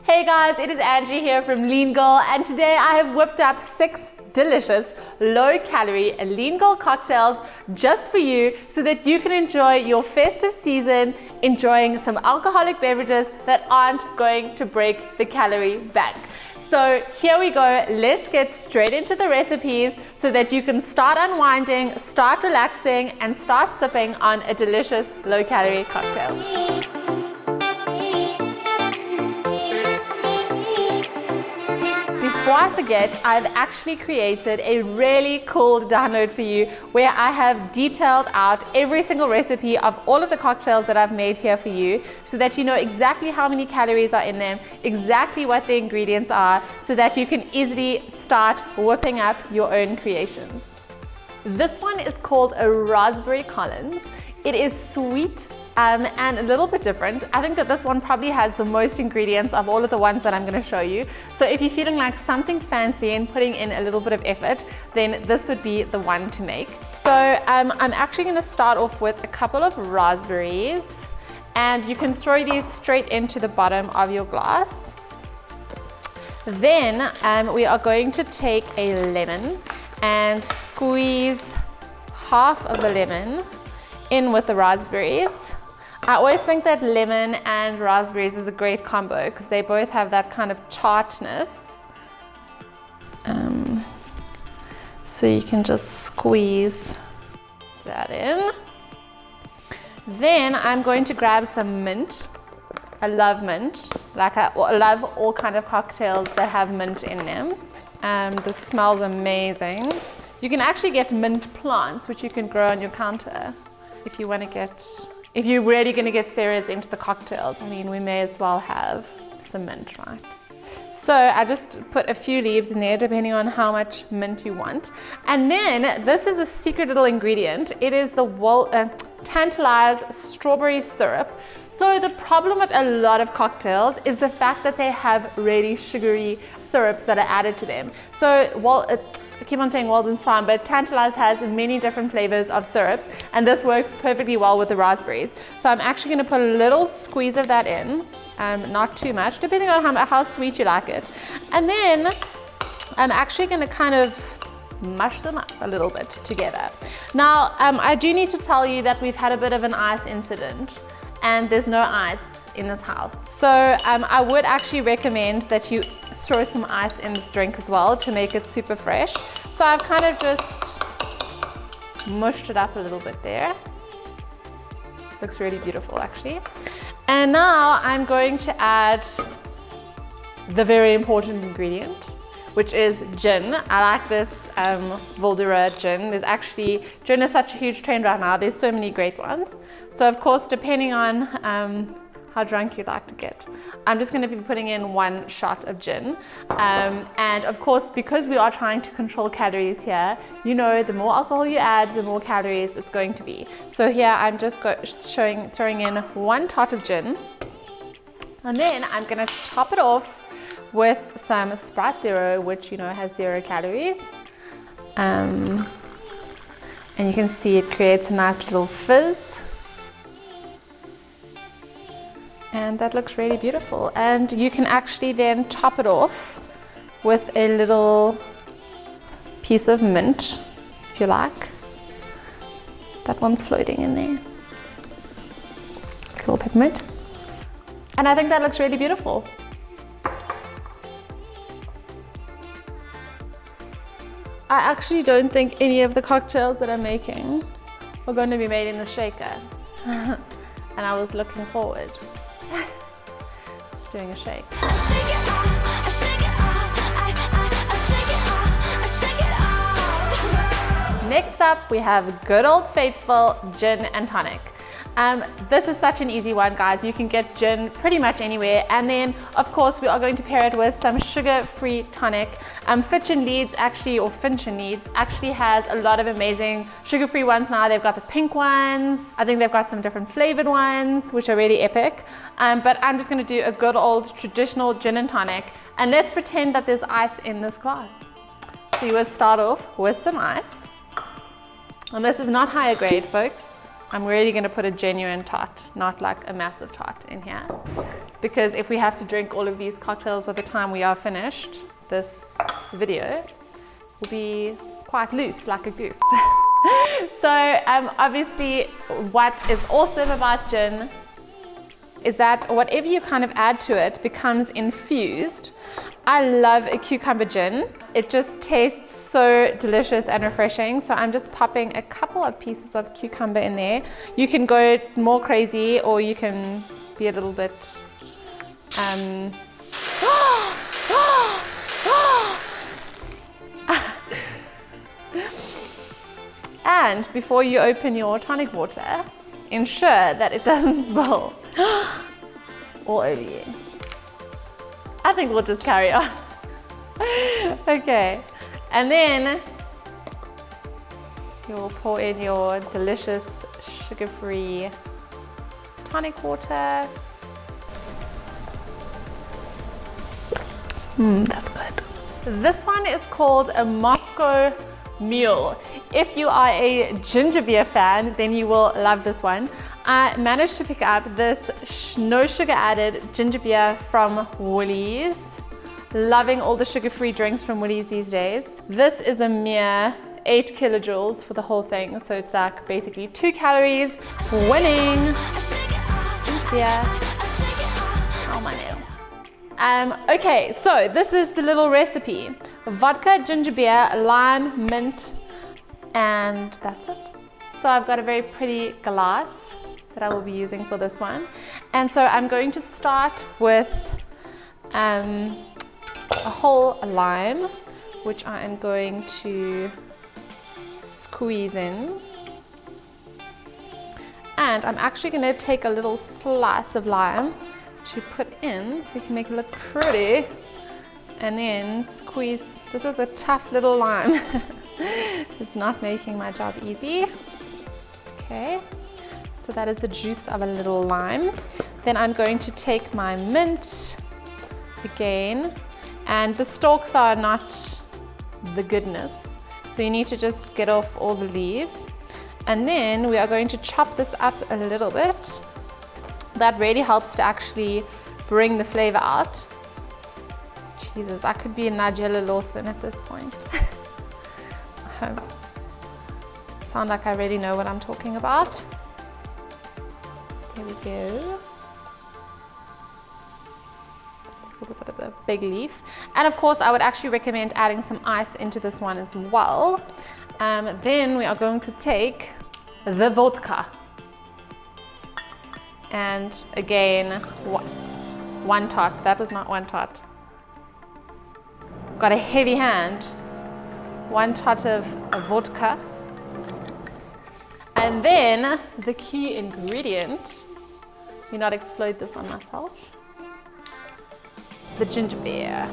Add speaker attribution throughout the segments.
Speaker 1: Hey guys, it is Angie here from Lean Girl, and today I have whipped up 6 delicious, low-calorie Lean Girl cocktails just for you so that you can enjoy your festive season enjoying some alcoholic beverages that aren't going to break the calorie bank. So here we go, let's get straight into the recipes so that you can start unwinding, start relaxing, and start sipping on a delicious low-calorie cocktail. Before I forget, I've actually created a really cool download for you where I have detailed out every single recipe of all of the cocktails that I've made here for you so that you know exactly how many calories are in them, exactly what the ingredients are, so that you can easily start whipping up your own creations. This one is called a Raspberry Collins. It is sweet and a little bit different. I think that this one probably has the most ingredients of all of the ones that I'm going to show you. So if you're feeling like something fancy and putting in a little bit of effort, then this would be the one to make. So I'm actually going to start off with a couple of raspberries, and you can throw these straight into the bottom of your glass. Then we are going to take a lemon and squeeze half of the lemon in with the raspberries. I always think that lemon and raspberries is a great combo because they both have that kind of tartness. So you can just squeeze that in. Then I'm going to grab some mint. I love mint. Like I love all kind of cocktails that have mint in them. This smells amazing. You can actually get mint plants which you can grow on your counter if you want to get. If you're really going to get serious into the cocktails, I mean, we may as well have some mint, right? So I just put a few leaves in there depending on how much mint you want. And then this is a secret little ingredient. It is the tantalized strawberry syrup. So the problem with a lot of cocktails is the fact that they have really sugary syrups that are added to them. So I keep on saying Walden's Farm, but Tantalize has many different flavors of syrups, and this works perfectly well with the raspberries. So I'm actually going to put a little squeeze of that in, not too much, depending on how sweet you like it. And then I'm actually going to kind of mush them up a little bit together. Now, I do need to tell you that we've had a bit of an ice incident, and there's no ice in this house. So I would actually recommend that you throw some ice in this drink as well to make it super fresh. So I've kind of just mushed it up a little bit there. Looks really beautiful actually. And now I'm going to add the very important ingredient, which is gin. I like this Voldera gin. Gin is such a huge trend right now. There's so many great ones. So of course, depending on how drunk you'd like to get, I'm just going to be putting in 1 shot of gin. And of course, because we are trying to control calories here, you know, the more alcohol you add, the more calories it's going to be. So here I'm just throwing in 1 tot of gin. And then I'm going to top it off with some Sprite Zero, which you know has 0 calories. And you can see it creates a nice little fizz. And that looks really beautiful. And you can actually then top it off with a little piece of mint, if you like. That one's floating in there. A little peppermint. And I think that looks really beautiful. I actually don't think any of the cocktails that I'm making are going to be made in the shaker. And I was looking forward. Just doing a shake. Next up, we have good old faithful gin and tonic. This is such an easy one, guys. You can get gin pretty much anywhere. And then, of course, we are going to pair it with some sugar-free tonic. Finch and Leeds actually has a lot of amazing sugar-free ones now. They've got the pink ones. I think they've got some different flavored ones, which are really epic. But I'm just going to do a good old traditional gin and tonic. And let's pretend that there's ice in this glass. So you would start off with some ice. And this is not higher grade, folks. I'm really gonna put a genuine tot, not like a massive tot in here. Because if we have to drink all of these cocktails by the time we are finished, this video will be quite loose, like a goose. So obviously what is awesome about gin is that whatever you kind of add to it becomes infused. I love a cucumber gin. It just tastes so delicious and refreshing. So I'm just popping a couple of pieces of cucumber in there. You can go more crazy or you can be a little bit and before you open your tonic water, ensure that it doesn't spill all over you. I think we'll just carry on. Okay, and then you'll pour in your delicious sugar-free tonic water. That's good. This one is called a Moscow Mule. If you are a ginger beer fan, then you will love this one. I managed to pick up this no sugar added ginger beer from Woolies. Loving all the sugar-free drinks from Woolies these days. This is a mere 8 kilojoules for the whole thing. So it's like basically 2 calories. Winning. Ginger beer. Oh, my nail. Okay, so this is the little recipe. Vodka, ginger beer, lime, mint, and that's it. So I've got a very pretty glass that I will be using for this one. And so I'm going to start with a whole lime, which I am going to squeeze in. And I'm actually going to take a little slice of lime to put in so we can make it look pretty, and then squeeze. This is a tough little lime. It's not making my job easy. Okay, so that is the juice of a little lime. Then I'm going to take my mint again, and the stalks are not the goodness, so you need to just get off all the leaves. And then we are going to chop this up a little bit. That really helps to actually bring the flavor out. Jesus, I could be a Nigella Lawson at this point. I sound like I really know what I'm talking about. There we go. Just a little bit of a big leaf. And of course, I would actually recommend adding some ice into this one as well. Then we are going to take the vodka. And again, one tot. That was not one tot. Got a heavy hand. 1 tot of vodka. And then the key ingredient, let me not explode this on myself, the ginger beer.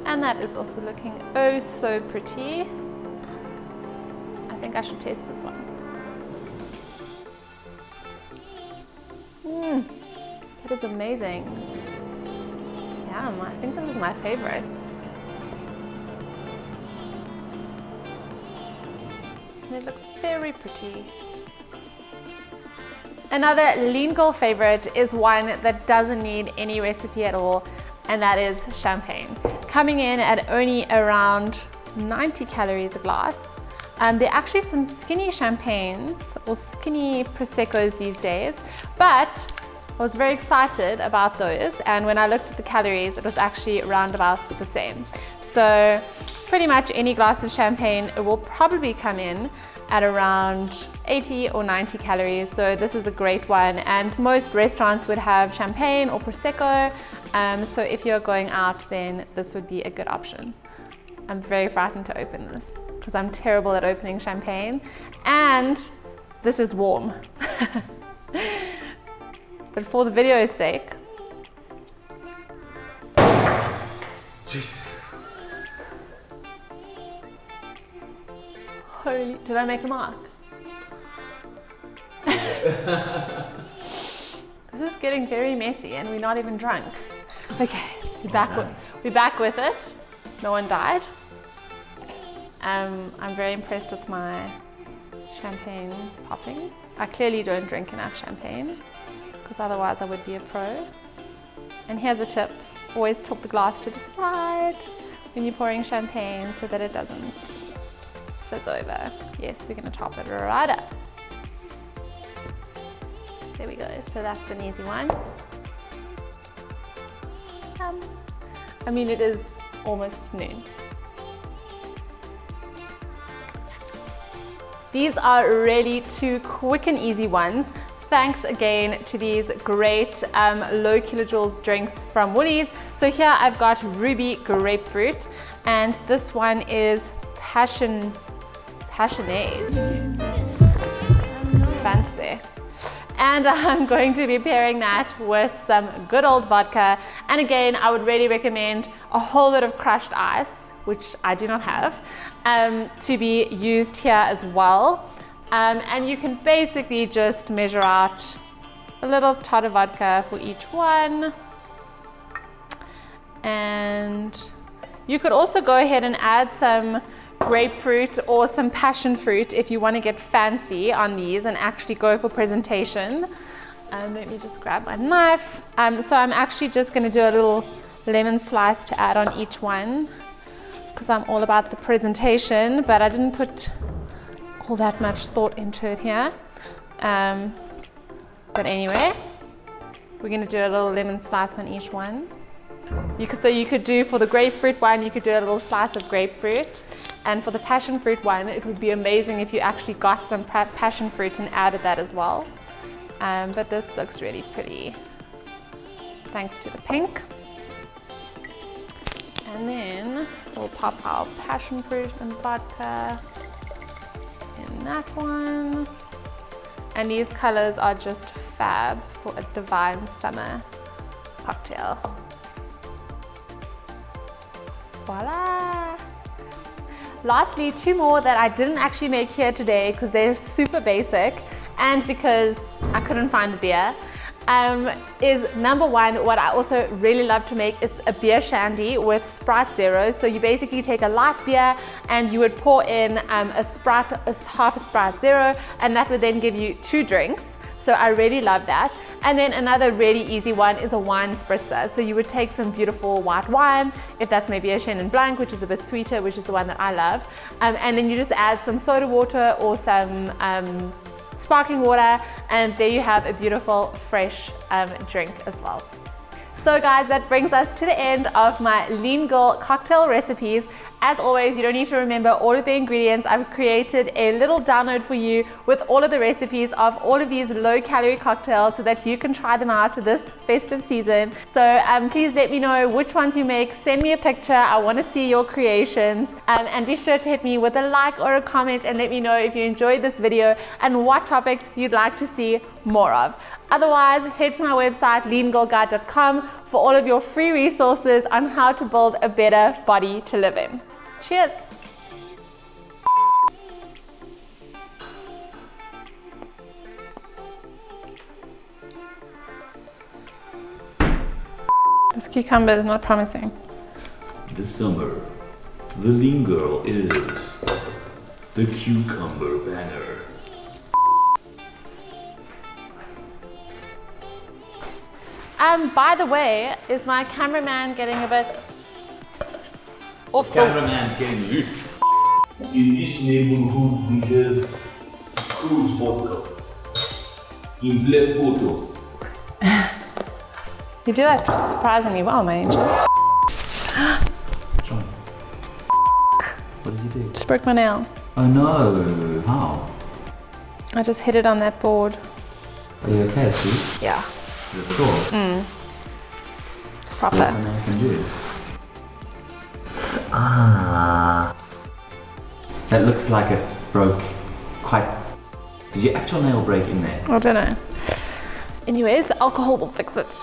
Speaker 1: And that is also looking oh so pretty. I think I should taste this one. That is amazing. Yum, I think this is my favorite. And it looks very pretty. Another lean girl favorite is one that doesn't need any recipe at all, and that is champagne. Coming in at only around 90 calories a glass. There are actually some skinny champagnes or skinny Proseccos these days, but I was very excited about those, and when I looked at the calories, it was actually around about the same. So pretty much any glass of champagne, it will probably come in at around 80 or 90 calories. So this is a great one, and most restaurants would have champagne or Prosecco. So if you're going out, then this would be a good option. I'm very frightened to open this because I'm terrible at opening champagne, and this is warm. But for the video's sake, Jesus. Holy, did I make a mark? This is getting very messy and we're not even drunk. Okay, we're back with it. No one died. I'm very impressed with my champagne popping. I clearly don't drink enough champagne because otherwise I would be a pro. And here's a tip, always tilt the glass to the side when you're pouring champagne so that it doesn't fizz over. Yes, we're going to top it right up. There we go, so that's an easy one. I mean, it is almost noon. These are really 2 quick and easy ones. Thanks again to these great low kilojoules drinks from Woolies. So here I've got Ruby Grapefruit, and this one is Passionade. Fancy. And I'm going to be pairing that with some good old vodka. And again, I would really recommend a whole lot of crushed ice, which I do not have, to be used here as well. And you can basically just measure out a little tot of vodka for each one. And you could also go ahead and add some grapefruit or some passion fruit if you want to get fancy on these and actually go for presentation. Let me just grab my knife. So I'm actually just going to do a little lemon slice to add on each one because I'm all about the presentation, but I didn't put all that much thought into it here. But anyway, we're going to do a little lemon slice on each one. So you could do, for the grapefruit one, you could do a little slice of grapefruit. And for the passion fruit one, it would be amazing if you actually got some passion fruit and added that as well. But this looks really pretty, thanks to the pink. And then we'll pop our passion fruit and vodka in that one. And these colors are just fab for a divine summer cocktail. Voila! Lastly, 2 more that I didn't actually make here today because they're super basic and because I couldn't find the beer, is number 1, what I also really love to make is a beer shandy with Sprite Zero. So you basically take a light beer and you would pour in half a Sprite Zero, and that would then give you 2 drinks. So I really love that. And then another really easy one is a wine spritzer. So you would take some beautiful white wine, if that's maybe a Chenin Blanc, which is a bit sweeter, which is the one that I love. And then you just add some soda water or some sparkling water, and there you have a beautiful fresh drink as well. So guys, that brings us to the end of my Lean Girl cocktail recipes. As always, you don't need to remember all of the ingredients. I've created a little download for you with all of the recipes of all of these low calorie cocktails so that you can try them out this festive season. So please let me know which ones you make. Send me a picture. I want to see your creations. And be sure to hit me with a like or a comment and let me know if you enjoyed this video and what topics you'd like to see more of. Otherwise, head to my website leangirlguide.com for all of your free resources on how to build a better body to live in. Cheers! This cucumber is not promising.
Speaker 2: This summer, the Lean Girl is the cucumber banger.
Speaker 1: By the way, is my cameraman getting a bit off the...
Speaker 2: Cameraman's getting loose.
Speaker 3: In this neighborhood we have cruise vodka in black bottle.
Speaker 1: You do that surprisingly well, my angel.
Speaker 2: John. What did you do?
Speaker 1: Just broke my nail.
Speaker 2: Oh no, how?
Speaker 1: I just hit it on that board.
Speaker 2: Are you okay, Steve?
Speaker 1: Yeah.
Speaker 2: You're sure?
Speaker 1: Proper.
Speaker 2: There's something I can do. Ah. That looks like it broke quite... Did your actual nail break in there?
Speaker 1: I don't know. Anyways, the alcohol will fix it.